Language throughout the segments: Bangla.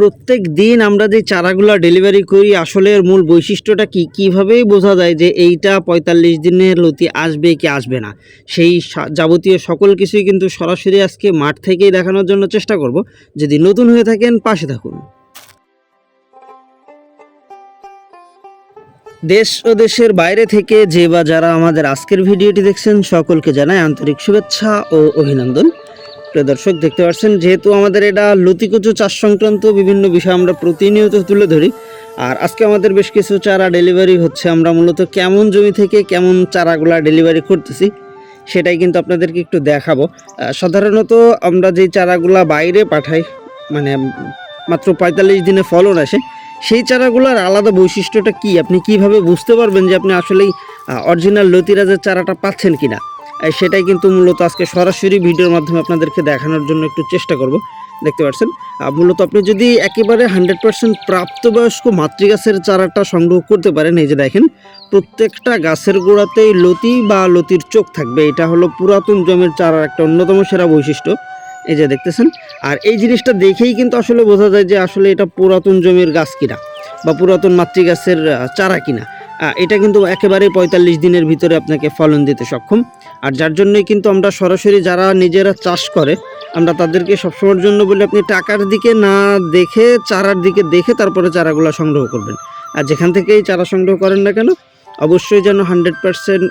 প্রত্যেক দিন আমরা যে চারাগুলা ডেলিভারি করি আসলে এর মূল বৈশিষ্ট্যটা কি, কীভাবেই বোঝা যায় যে এইটা ৪৫ দিনের লতি আসবে কি আসবে না, সেই যাবতীয় সকল কিছুই কিন্তু সরাসরি আজকে মাঠ থেকেই দেখানোর জন্য চেষ্টা করব। যদি নতুন হয়ে থাকেন পাশে থাকুন। দেশ ও দেশের বাইরে থেকে যে বা যারা আমাদের আজকের ভিডিওটি দেখছেন সকলকে জানাই আন্তরিক শুভেচ্ছা ও অভিনন্দন। প্রিয় দর্শক, দেখতে পাচ্ছেন যেহেতু আমাদের এটা লতিকুচু চাষ সংক্রান্ত বিভিন্ন বিষয় আমরা প্রতিনিয়ত তুলে ধরি, আর আজকে আমাদের বেশ কিছু চারা ডেলিভারি হচ্ছে। আমরা মূলত কেমন জমি থেকে কেমন চারাগুলা ডেলিভারি করতেছি সেটাই কিন্তু আপনাদেরকে একটু দেখাবো। সাধারণত আমরা যে চারাগুলা বাইরে পাঠাই, মানে মাত্র ৪৫ দিনে ফলন আসে, সেই চারাগুলোর আলাদা বৈশিষ্ট্যটা কি, আপনি কিভাবে বুঝতে পারবেন যে আপনি আসলেই অরিজিনাল লতিরাজের চারাটা পাচ্ছেন কিনা, সেটাই কিন্তু মূলত আজকে সরাসরি ভিডিওর মাধ্যমে আপনাদেরকে দেখানোর জন্য একটু চেষ্টা করব। দেখতে পাচ্ছেন মূলত আপনি যদি একেবারে 100% প্রাপ্তবয়স্ক মাতৃগাছের চারাটা সংগ্রহ করতে পারেন, এই যে দেখেন প্রত্যেকটা গাছের গোড়াতেই লতি বা লতির চোখ থাকবে। এটা হলো পুরাতন জমির চারার একটা অন্যতম সেরা বৈশিষ্ট্য, এই যে দেখতেছেন। আর এই জিনিসটা দেখেই কিন্তু আসলে বোঝা যায় যে আসলে এটা পুরাতন জমির গাছ কিনা বা পুরাতন মাতৃগাছের চারা কিনা। এটা কিন্তু একেবারে ৪৫ দিনের ভিতরে আপনাকে ফলন দিতে সক্ষম। আর যার জন্যই কিন্তু আমরা সরাসরি যারা নিজেরা চাষ করে আমরা তাদেরকে সবসময়ের জন্য বলি আপনি টাকার দিকে না দেখে চারার দিকে দেখে তারপরে চারাগুলো সংগ্রহ করবেন। আর যেখান থেকেই চারা সংগ্রহ করেন না কেন অবশ্যই যেন 100%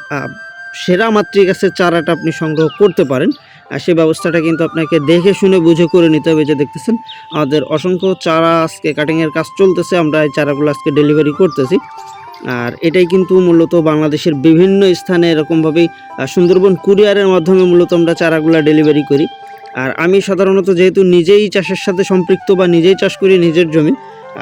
সেরা মাতৃগাছের চারাটা আপনি সংগ্রহ করতে পারেন। আর সেই ব্যবস্থাটা কিন্তু আপনাকে দেখে শুনে বুঝে করে নিতে হবে। যে দেখতেছেন আমাদের অসংখ্য চারা আজকে কাটিংয়ের কাজ চলতেছে, আমরা এই চারাগুলো আজকে ডেলিভারি করতেছি। আর এটাই কিন্তু মূলত বাংলাদেশের বিভিন্ন স্থানে এরকমভাবেই সুন্দরবন কুরিয়ারের মাধ্যমে মূলত আমরা চারাগুলো ডেলিভারি করি। আর আমি সাধারণত যেহেতু নিজেই চাষের সাথে সম্পৃক্ত বা নিজেই চাষ করি নিজের জমি,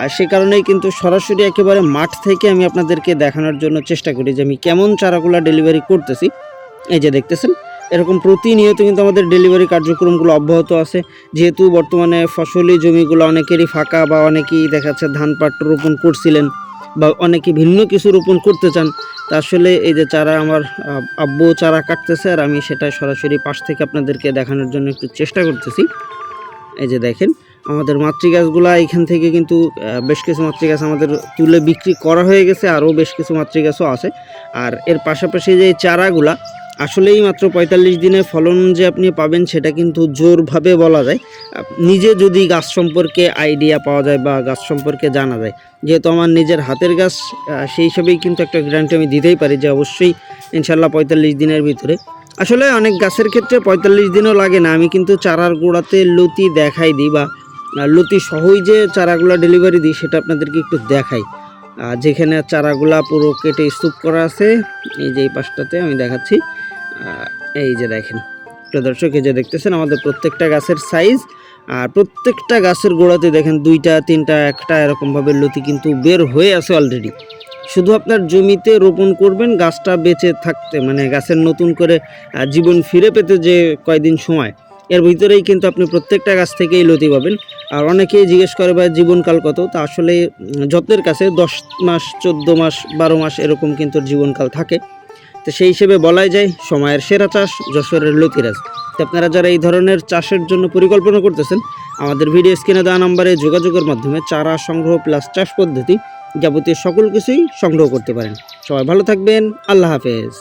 আর সে কারণেই কিন্তু সরাসরি একেবারে মাঠ থেকে আমি আপনাদেরকে দেখানোর জন্য চেষ্টা করি যে আমি কেমন চারাগুলো ডেলিভারি করতেছি। এই যে দেখতেছেন এরকম প্রতিনিয়ত কিন্তু আমাদের ডেলিভারি কার্যক্রমগুলো অব্যাহত আছে। যেহেতু বর্তমানে ফসলি জমিগুলো অনেকেরই ফাঁকা বা অনেকেই দেখা যাচ্ছে ধান পাট রোপণ করছিলেন বা অনেকে ভিন্ন কিছু রোপণ করতে চান, তা আসলে এই যে চারা আমার আব্বু চারা কাটতেছে আর আমি সেটা সরাসরি পাশ থেকে আপনাদেরকে দেখানোর জন্য একটু চেষ্টা করতেছি। এই যে দেখেন আমাদের মাতৃগাছগুলো এখান থেকে কিন্তু বেশ কিছু মাতৃগাছ আমাদের তুলে বিক্রি করা হয়ে গেছে, আরও বেশ কিছু মাতৃগাছও আছে। আর এর পাশাপাশি যে চারাগুলা আসলেই মাত্র ৪৫ দিনে ফলন যে আপনি পাবেন সেটা কিন্তু জোরভাবে বলা যায় নিজে যদি গাছ সম্পর্কে আইডিয়া পাওয়া যায় বা গাছ সম্পর্কে জানা যায়। যেহেতু আমার নিজের হাতের গাছ, সেই হিসাবেই কিন্তু একটা গ্যারান্টি আমি দিতেই পারি যে অবশ্যই ইনশাল্লাহ ৪৫ দিনের ভিতরে। আসলে অনেক গাছের ক্ষেত্রে ৪৫ দিনও লাগে না, আমি কিন্তু চারার গোড়াতে লতি দেখাই দিই বা লতি সহই যে চারাগুলো ডেলিভারি দিই সেটা আপনাদেরকে একটু দেখাই। যেখানে চারাগুলা পুরো কেটে স্তূপ করা আছে, এই যে এই পাশটাতে আমি দেখাচ্ছি। এই যে দেখেন প্রদর্শক, এই যে দেখতেছেন আমাদের প্রত্যেকটা গাছের সাইজ, আর প্রত্যেকটা গাছের গোড়াতে দেখেন 2টা 3টা 1টা এরকমভাবে লতি কিন্তু বের হয়ে আছে অলরেডি। শুধু আপনার জমিতে রোপণ করবেন, গাছটা বেঁচে থাকতে মানে গাছের নতুন করে জীবন ফিরে পেতে যে কয়দিন সময়, এর ভিতরেই কিন্তু আপনি প্রত্যেকটা গাছ থেকেই লতি পাবেন। আর অনেকেই জিজ্ঞেস করে ভাই জীবনকাল কত, তা আসলে যত্নের কাছে 10 মাস 14 মাস 12 মাস এরকম কিন্তু জীবনকাল থাকে। তো সেই হিসেবে বলাই যায় সময়ের সেরা চাষ যশোরের লতিরাজ। তো আপনারা যারা এই ধরনের চাষের জন্য পরিকল্পনা করতেছেন আমাদের ভিডিও স্ক্রিনে দেওয়া নাম্বারে যোগাযোগের মাধ্যমে চারা সংগ্রহ প্লাস চাষ পদ্ধতি যাবতীয় সকল কিছুই সংগ্রহ করতে পারেন। সবাই ভালো থাকবেন, আল্লাহ হাফেজ।